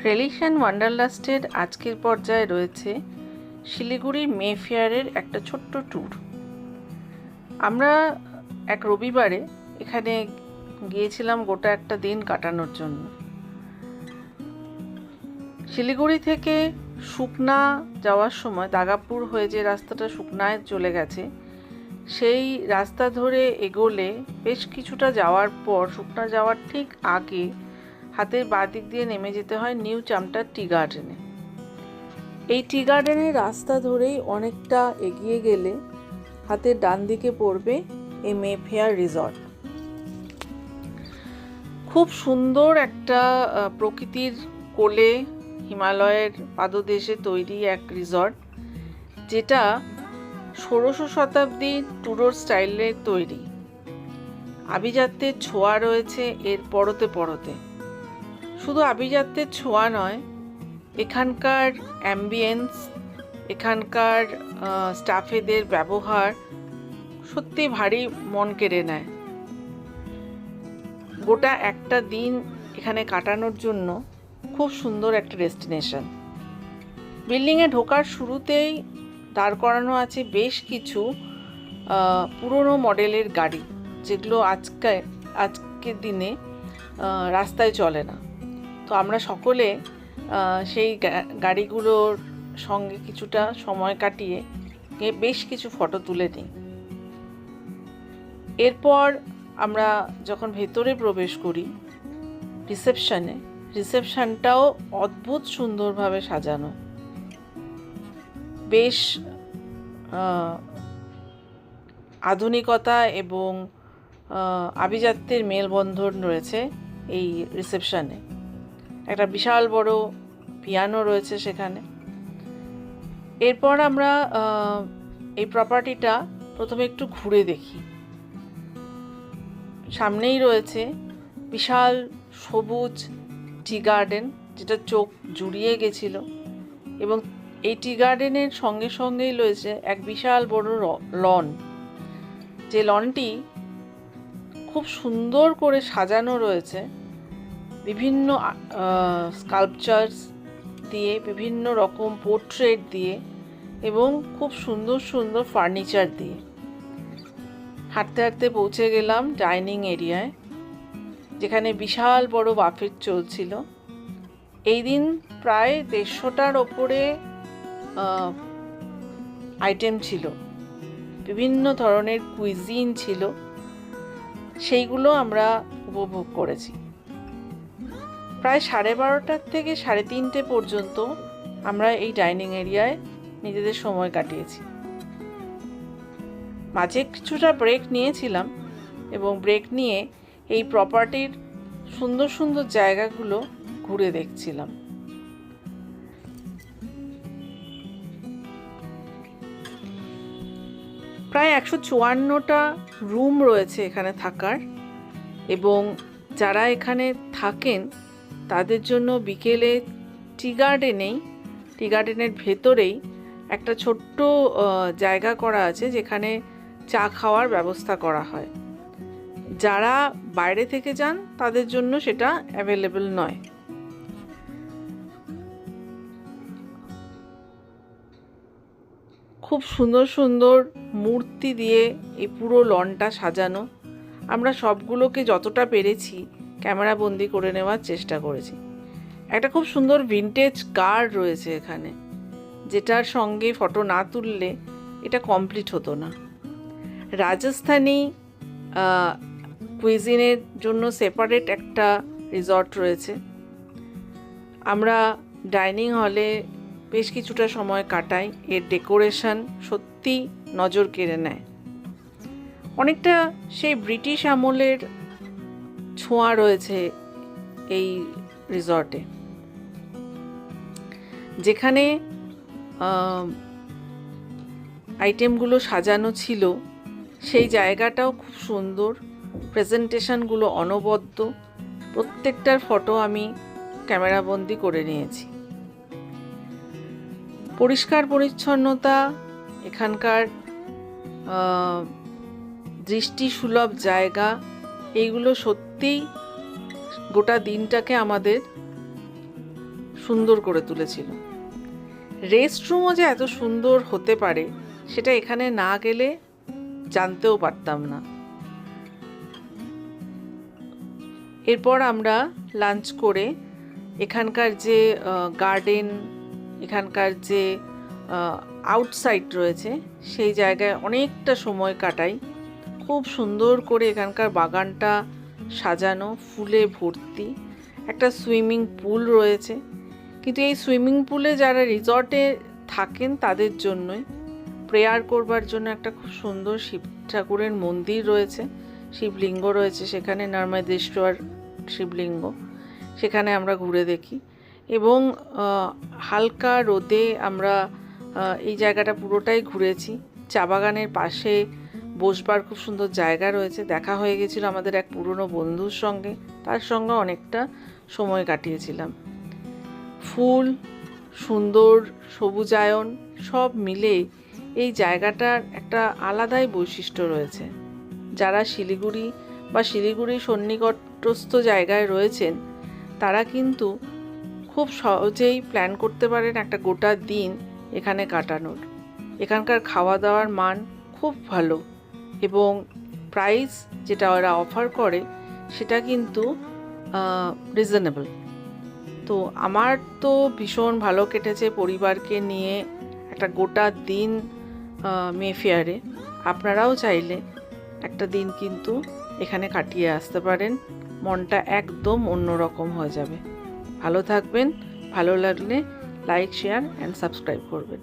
Relish and ওয়ান্ডারলাস্টের আজকের পর্যায়ে রয়েছে শিলিগুড়ির মেফেয়ারের একটা ছোট্ট ট্যুর। আমরা এক রবিবারে এখানে গিয়েছিলাম গোটা একটা দিন কাটানোর জন্য। শিলিগুড়ি থেকে সুকনা যাওয়ার সময় দাগাপুর হয়ে যে রাস্তাটা সুকনায় চলে গেছে, সেই রাস্তা ধরে এগোলে বেশ কিছুটা যাওয়ার পর সুকনা যাওয়ার ঠিক আগে হাতের বাঁ দিক দিয়ে নেমে যেতে হয় নিউ চামটা টি গার্ডেনে। এই টি গার্ডেনের রাস্তা ধরেই অনেকটা এগিয়ে গেলে হাতের ডান দিকে পড়বে এই মেফেয়ার রিসর্ট। খুব সুন্দর একটা প্রকৃতির কোলে হিমালয়ের পাদদেশে তৈরি এক রিসর্ট, যেটা 16শো শতাব্দীর টুডোর স্টাইলের তৈরি। আভিজাত্যের ছোঁয়া রয়েছে এর পরতে পরতে। শুধু আভিজাত্যের ছোঁয়া নয়, এখানকার অ্যাম্বিয়েন্স, এখানকার স্টাফেদের ব্যবহার সত্যি ভারী মন কেড়ে নেয়। গোটা একটা দিন এখানে কাটানোর জন্য খুব সুন্দর একটা ডেস্টিনেশন। বিল্ডিংয়ে ঢোকার শুরুতেই দাঁড় করানো আছে বেশ কিছু পুরনো মডেলের গাড়ি, যেগুলো আজকের দিনে রাস্তায় চলে না। তো আমরা সকলে সেই গাড়িগুলোর সঙ্গে কিছুটা সময় কাটিয়ে বেশ কিছু ফটো তুলে নিই। এরপর আমরা যখন ভেতরে প্রবেশ করি রিসেপশনটাও অদ্ভুত সুন্দরভাবে সাজানো। বেশ আধুনিকতা এবং আভিজাত্যের মেলবন্ধন রয়েছে এই রিসেপশনে। একটা বিশাল বড় পিয়ানো রয়েছে সেখানে। এরপর আমরা এই প্রপার্টিটা প্রথমে একটু ঘুরে দেখি। সামনেই রয়েছে বিশাল সবুজ টি গার্ডেন, যেটা চোখ জুড়িয়ে গেছিল, এবং এই টি গার্ডেনের সঙ্গে সঙ্গেই রয়েছে এক বিশাল বড় লন, যে লনটি খুব সুন্দর করে সাজানো রয়েছে বিভিন্ন স্কাল্পচার্স দিয়ে, বিভিন্ন রকম পোর্ট্রেট দিয়ে, এবং খুব সুন্দর সুন্দর ফার্নিচার দিয়ে। হাঁটতে হাঁটতে পৌঁছে গেলাম ডাইনিং এরিয়ায়, যেখানে বিশাল বড় বাফেট চলছিল। এই দিন প্রায় 150টার ওপরে আইটেম ছিল, বিভিন্ন ধরনের কুইজিন ছিল, সেইগুলো আমরা উপভোগ করেছি। প্রায় 12:30 থেকে 3:30 পর্যন্ত আমরা এই ডাইনিং এরিয়ায় নিজেদের সময় কাটিয়েছি। মাঝে কিছুটা ব্রেক নিয়েছিলাম, এবং ব্রেক নিয়ে এই প্রপার্টির সুন্দর সুন্দর জায়গাগুলো ঘুরে দেখছিলাম। প্রায় 154টা রুম রয়েছে এখানে থাকার, এবং যারা এখানে থাকেন তাদের জন্য বিকেলে টি গার্ডেনের ভেতরেই একটা ছোট্ট জায়গা করা আছে, যেখানে চা খাওয়ার ব্যবস্থা করা হয়। যারা বাইরে থেকে যান তাদের জন্য সেটা অ্যাভেলেবল নয়। খুব সুন্দর সুন্দর মূর্তি দিয়ে এই পুরো লনটা সাজানো। আমরা সবগুলোকে যতটা পেরেছি ক্যামেরা বন্দি করে নেওয়ার চেষ্টা করেছি। একটা খুব সুন্দর ভিনটেজ কার রয়েছে এখানে, যেটার সঙ্গে ফটো না তুললে এটা কমপ্লিট হতো না। রাজস্থানি কুইজিনের জন্য সেপারেট একটা রিসর্ট রয়েছে। আমরা ডাইনিং হলে বেশ কিছুটা সময় কাটাই। এর ডেকোরেশন সত্যি নজর কেড়ে নেয়। অনেকটা সেই ব্রিটিশ আমলের ছোঁয়া রয়েছে এই রিসর্টে। যেখানে আইটেমগুলো সাজানো ছিল সেই জায়গাটাও খুব সুন্দর, প্রেজেন্টেশনগুলো অনবদ্য। প্রত্যেকটার ফটো আমি ক্যামেরাবন্দি করে নিয়েছি। পরিষ্কার পরিচ্ছন্নতা, এখানকার দৃষ্টিসুলভ জায়গা, এইগুলো সত্যিই গোটা দিনটাকে আমাদের সুন্দর করে তুলেছিল। রেস্টরুমও যে এত সুন্দর হতে পারে সেটা এখানে না গেলে জানতেও পারতাম না। এরপর আমরা লাঞ্চ করে এখানকার যে গার্ডেন, এখানকার যে আউটসাইড রয়েছে সেই জায়গায় অনেকটা সময় কাটাই। খুব সুন্দর করে এখানকার বাগানটা সাজানো, ফুলে ভর্তি। একটা সুইমিং পুল রয়েছে, কিন্তু এই সুইমিং পুলে যারা রিসর্টে থাকেন তাদের জন্যই। প্রেয়ার করবার জন্য একটা খুব সুন্দর শিব ঠাকুরের মন্দির রয়েছে, শিবলিঙ্গ রয়েছে সেখানে, নর্মদেশ্বর শিবলিঙ্গ, সেখানে আমরা ঘুরে দেখি। এবং হালকা রোদে আমরা এই জায়গাটা পুরোটাই ঘুরেছি। চা বাগানের পাশে বসবার খুব সুন্দর জায়গা রয়েছে। দেখা হয়ে গেছিল আমাদের এক পুরনো বন্ধুর সঙ্গে, তার সঙ্গে অনেকটা সময় কাটিয়েছিলাম। ফুল, সুন্দর সবুজায়ন সব মিলে এই জায়গাটার একটা আলাদাই বৈশিষ্ট্য রয়েছে। যারা শিলিগুড়ি বা শিলিগুড়ি সন্নিকটস্থ জায়গায় রয়েছেন তারা কিন্তু খুব সহজেই প্ল্যান করতে পারেন একটা গোটা দিন এখানে কাটানোর। এখানকার খাওয়া দাওয়ার মান খুব ভালো এবং প্রাইস যেটা ওরা অফার করে সেটা কিন্তু রিজনেবল। তো আমার তো ভীষণ ভালো কেটেছে পরিবারকে নিয়ে একটা গোটা দিন মেফেয়ারে। আপনারাও চাইলে একটা দিন কিন্তু এখানে কাটিয়ে আসতে পারেন, মনটা একদম অন্যরকম হয়ে যাবে। ভালো থাকবেন, ভালো লাগলে লাইক, শেয়ার অ্যান্ড সাবস্ক্রাইব করবেন।